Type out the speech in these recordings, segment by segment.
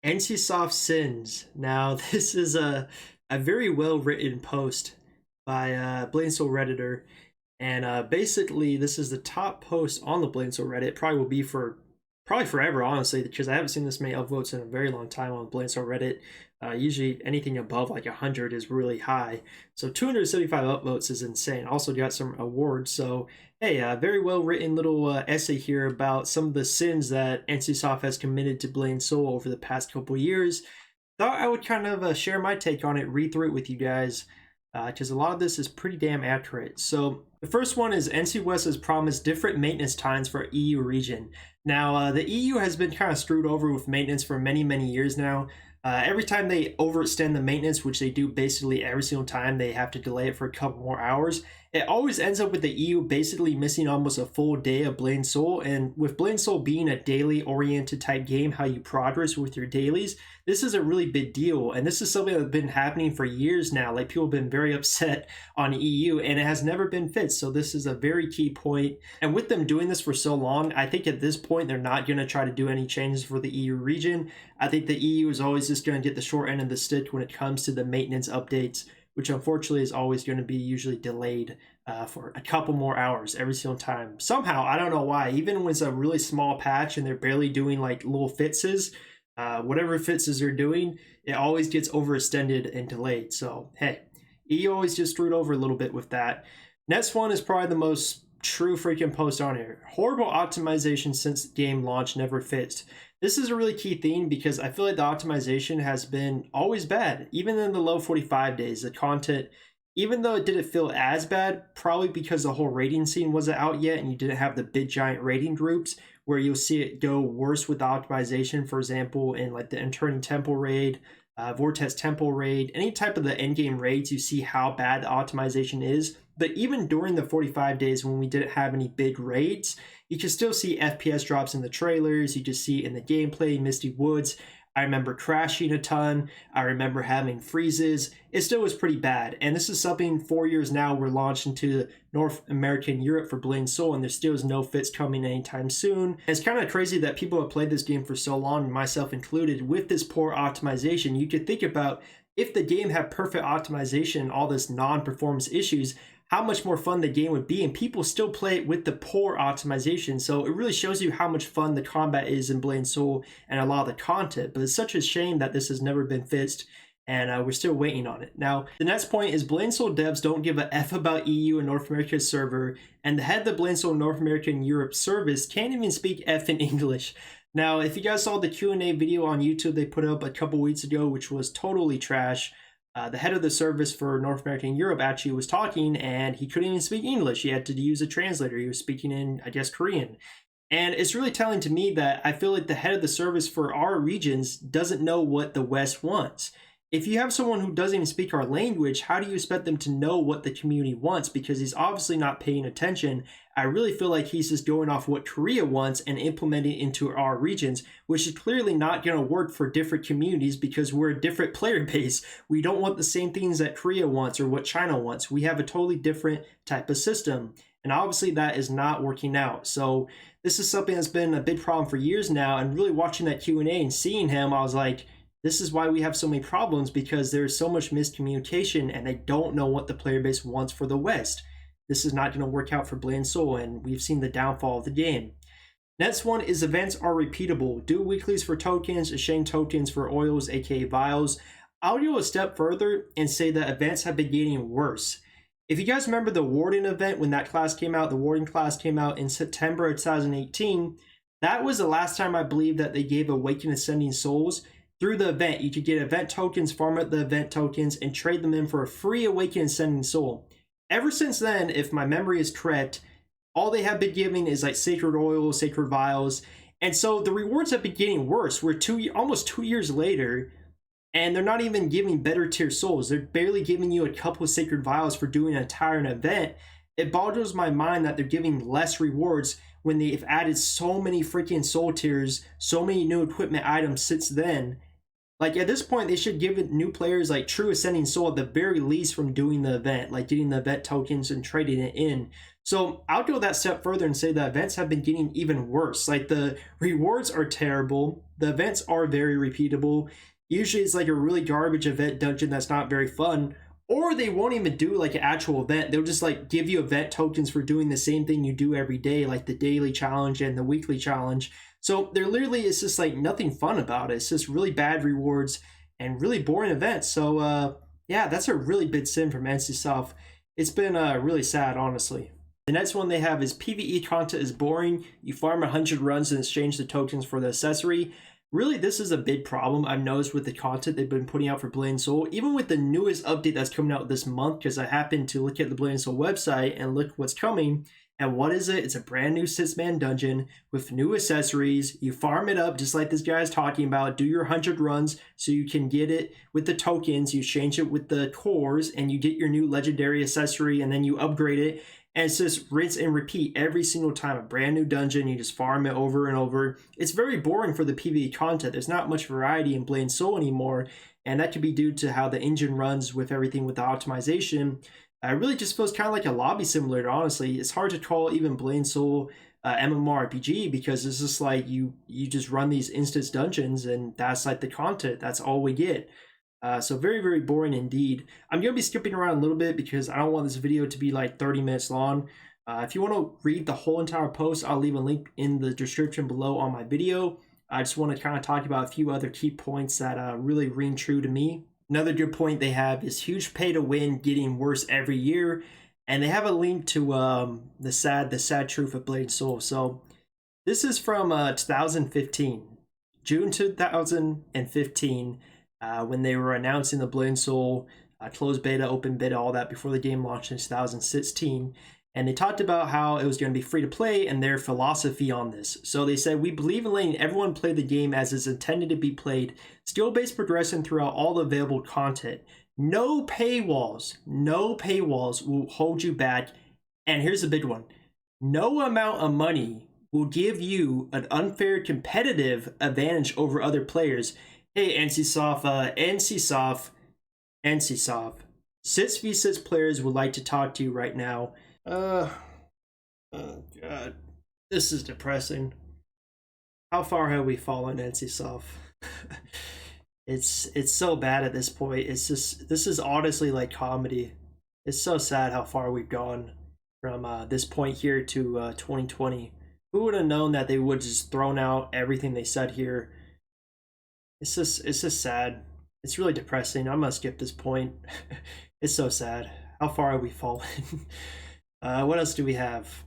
NCSoft Sins. Now, this is a very well written post by Blade Soul Redditor, and basically, this is the top post on the Blade Soul Reddit. Probably will be for probably forever, honestly, because I haven't seen this many upvotes in a very long time on Blade Soul Reddit. Usually, anything above like 100 is really high. So 275 upvotes is insane. Also, got some awards. So hey, very well written little essay here about some of the sins that NCSoft has committed to Blade Soul over the past couple years. Thought I would kind of share my take on it, read through it with you guys, because a lot of this is pretty damn accurate. So the first one is NC West has promised different maintenance times for EU region. Now, the EU has been kind of screwed over with maintenance for many, many years now. Every time they overextend the maintenance, which they do basically every single time, they have to delay it for a couple more hours. It always ends up with the EU basically missing almost a full day of Blade Soul. And with Blade Soul being a daily oriented type game, how you progress with your dailies, this is a really big deal. And this is something that's been happening for years now. Like, people have been very upset on EU, and it has never been fixed. So this is a very key point. And with them doing this for so long, I think at this point they're not going to try to do any changes for the EU region. I think the EU is always just going to get the short end of the stick when it comes to the maintenance updates, which unfortunately is always going to be usually delayed for a couple more hours every single time. Somehow, I don't know why, even when it's a really small patch and they're barely doing like little fixes, whatever fixes they're doing, it always gets overextended and delayed. So hey, EU always just screwed over a little bit with that. Next one is probably the most true freaking post on here. Horrible optimization since game launch, never fixed. This is a really key theme because I feel like the optimization has been always bad. Even in the low 45 days, the content, even though it didn't feel as bad, probably because the whole rating scene wasn't out yet and you didn't have the big giant rating groups where you'll see it go worse with the optimization. For example, in like the Interning Temple raid, Vortex Temple raid, any type of the endgame raids, you see how bad the optimization is. But even during the 45 days when we didn't have any big raids, you can still see FPS drops in the trailers. You just see it in the gameplay, Misty Woods. I remember crashing a ton. I remember having freezes. It still was pretty bad. And this is something 4 years now we're launched into North America and Europe for Blade Soul, and there still is no fix coming anytime soon. And it's kind of crazy that people have played this game for so long, myself included, with this poor optimization. You could think about if the game had perfect optimization and all this non-performance issues, how much more fun the game would be, and people still play it with the poor optimization. So it really shows you how much fun the combat is in Blade Soul and a lot of the content. But it's such a shame that this has never been fixed, and we're still waiting on it. Now, the next point is Blade Soul devs don't give a F about EU and North America server, and the head of the Blade Soul North America and Europe service can't even speak F in English. Now, if you guys saw the Q&A video on YouTube they put up a couple weeks ago, which was totally trash, the head of the service for North America and Europe actually was talking, and he couldn't even speak English. He had to use a translator. He was speaking in, I guess, Korean. And it's really telling to me that I feel like the head of the service for our regions doesn't know what the West wants. If you have someone who doesn't even speak our language, how do you expect them to know what the community wants? Because he's obviously not paying attention. I really feel like he's just going off what Korea wants and implementing it into our regions, which is clearly not going to work for different communities because we're a different player base. We don't want the same things that Korea wants or what China wants. We have a totally different type of system. And obviously that is not working out. So this is something that's been a big problem for years now. And really watching that Q&A and seeing him, I was like, this is why we have so many problems, because there's so much miscommunication and they don't know what the player base wants for the West. This is not going to work out for Blade Soul, and we've seen the downfall of the game. Next one is events are repeatable. Do weeklies for tokens, exchange tokens for oils, aka vials. I'll go a step further and say that events have been getting worse. If you guys remember the Warden event, when that class came out, the Warden class came out in September of 2018, that was the last time I believe that they gave Awakened Ascending Souls. Through the event, you could get event tokens, farm out the event tokens, and trade them in for a free Awakened Ascending Soul. Ever since then, if my memory is correct, all they have been giving is like sacred oil, sacred vials, and so the rewards have been getting worse. We're almost 2 years later, and they're not even giving better tier souls. They're barely giving you a couple of sacred vials for doing an entire event. It boggles my mind that they're giving less rewards when they've added so many freaking soul tiers, so many new equipment items since then. Like at this point, they should give it new players like True Ascending Soul at the very least from doing the event, like getting the event tokens and trading it in. So I'll go that step further and say the events have been getting even worse. Like the rewards are terrible. The events are very repeatable. Usually it's like a really garbage event dungeon that's not very fun. Or they won't even do like an actual event. They'll just like give you event tokens for doing the same thing you do every day, like the daily challenge and the weekly challenge. So there literally is just like nothing fun about it. It's just really bad rewards and really boring events. So yeah, that's a really big sin from NCSoft. It's been really sad, honestly. The next one they have is PvE content is boring. You farm 100 runs and exchange the tokens for the accessory. Really, this is a big problem I've noticed with the content they've been putting out for Blade & Soul, even with the newest update that's coming out this month, because I happened to look at the Blade & Soul website and look what's coming. And what is it? It's a brand new 6-man dungeon with new accessories. You farm it up just like this guy is talking about. Do your 100 runs so you can get it with the tokens. You change it with the cores and you get your new legendary accessory and then you upgrade it. And it's just rinse and repeat every single time. A brand new dungeon, you just farm it over and over. It's very boring for the PvE content. There's not much variety in Blade & Soul anymore. And that could be due to how the engine runs with everything with the optimization. It really just feels kind of like a lobby simulator, honestly. It's hard to call even Blade & Soul MMORPG because it's just like you just run these instance dungeons and that's like the content. That's all we get. So very, very boring indeed. I'm going to be skipping around a little bit because I don't want this video to be like 30 minutes long. If you want to read the whole entire post, I'll leave a link in the description below on my video. I just want to kind of talk about a few other key points that really ring true to me. Another good point they have is huge pay to win getting worse every year. And they have a link to the sad truth of Blade & Soul. So this is from 2015, June 2015. When they were announcing the Blade & Soul closed beta, open beta, all that before the game launched in 2016. And they talked about how it was going to be free to play and their philosophy on this. So they said, we believe in letting everyone play the game as it's intended to be played, skill-based progression throughout all the available content. No paywalls will hold you back. And here's the big one. No amount of money will give you an unfair competitive advantage over other players. Hey, NCSoft, NCSoft. 6v6 players would like to talk to you right now. Oh God, this is depressing. How far have we fallen, NCSoft? It's so bad at this point. It's just, this is honestly like comedy. It's so sad how far we've gone from this point here to 2020. Who would have known that they would just thrown out everything they said here? It's just sad. It's really depressing. I'm gonna skip this point. It's so sad. How far have we fallen? What else do we have?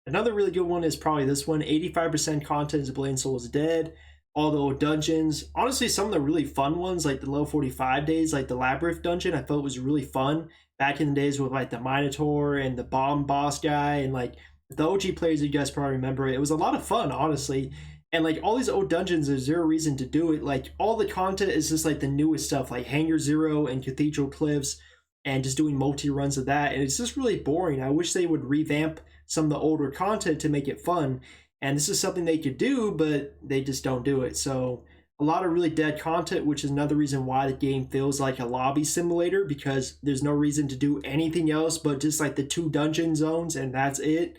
Another really good one is probably this one. 85% content of Blade & Soul is dead. All the old dungeons. Honestly, some of the really fun ones, like the low 45 days, like the Labyrinth dungeon, I thought was really fun. Back in the days with like the Minotaur and the bomb boss guy and like the OG players, you guys probably remember it. It was a lot of fun, honestly. And like all these old dungeons, there's zero reason to do it. Like all the content is just like the newest stuff, like Hangar Zero and Cathedral Cliffs, and just doing multi-runs of that. And it's just really boring. I wish they would revamp some of the older content to make it fun. And this is something they could do, but they just don't do it. So a lot of really dead content, which is another reason why the game feels like a lobby simulator, because there's no reason to do anything else but just like the 2 dungeon zones, and that's it.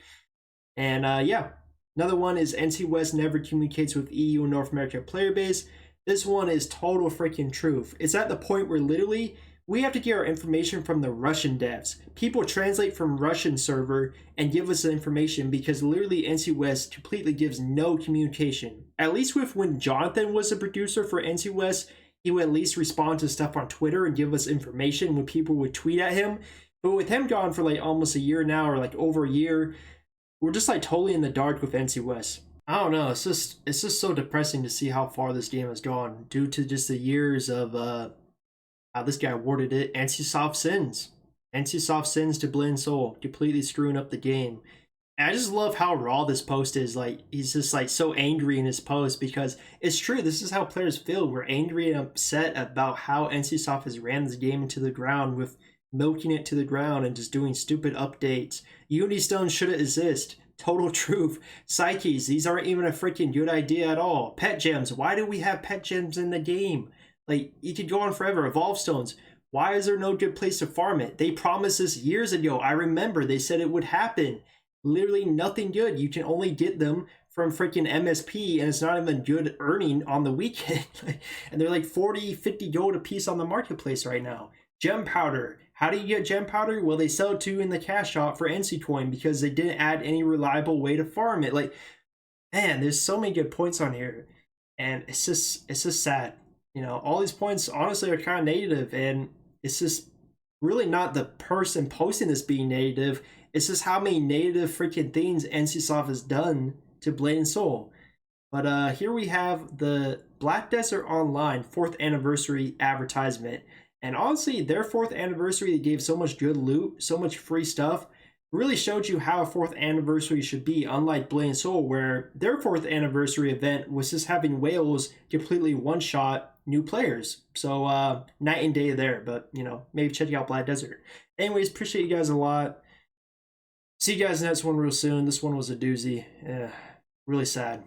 And yeah. Another one is NC West never communicates with EU and North American player base. This one is total freaking truth. It's at the point where literally we have to get our information from the Russian devs. People translate from Russian server and give us the information because literally NC West completely gives no communication. At least with when Jonathan was a producer for NC West, he would at least respond to stuff on Twitter and give us information when people would tweet at him. But with him gone for like almost a year now, or like over a year, we're just like totally in the dark with NC West. I don't know. It's just so depressing to see how far this game has gone due to just the years of how this guy awarded it. NCSoft sins. NCSoft sins to Blade & Soul, completely screwing up the game. And I just love how raw this post is. Like he's just like so angry in his post because it's true. This is how players feel. We're angry and upset about how NCSoft has ran this game into the ground with milking it to the ground and just doing stupid updates. Unity Stones shouldn't exist. Total truth. Psyches, these aren't even a freaking good idea at all. Pet gems, why do we have pet gems in the game? Like, you could go on forever. Evolve Stones. Why is there no good place to farm it? They promised this years ago. I remember they said it would happen. Literally nothing good. You can only get them from freaking MSP, and it's not even good earning on the weekend. And they're like 40, 50 gold a piece on the marketplace right now. Gem powder. How do you get gem powder? Well, they sell it to you in the cash shop for NC coin because they didn't add any reliable way to farm it. Like, man, there's so many good points on here, and it's just sad. You know, all these points honestly are kind of negative, and it's just really not the person posting this being negative. It's just how many negative freaking things NCSoft has done to Blade and Soul. But here we have the Black Desert Online 4th anniversary advertisement. And honestly, their 4th anniversary, they gave so much good loot, so much free stuff, really showed you how a 4th anniversary should be, unlike Blade and Soul, where their 4th anniversary event was just having whales completely one-shot new players. So night and day there, but you know, maybe checking out Black Desert. Anyways, appreciate you guys a lot. See you guys in the next one real soon. This one was a doozy. Really sad.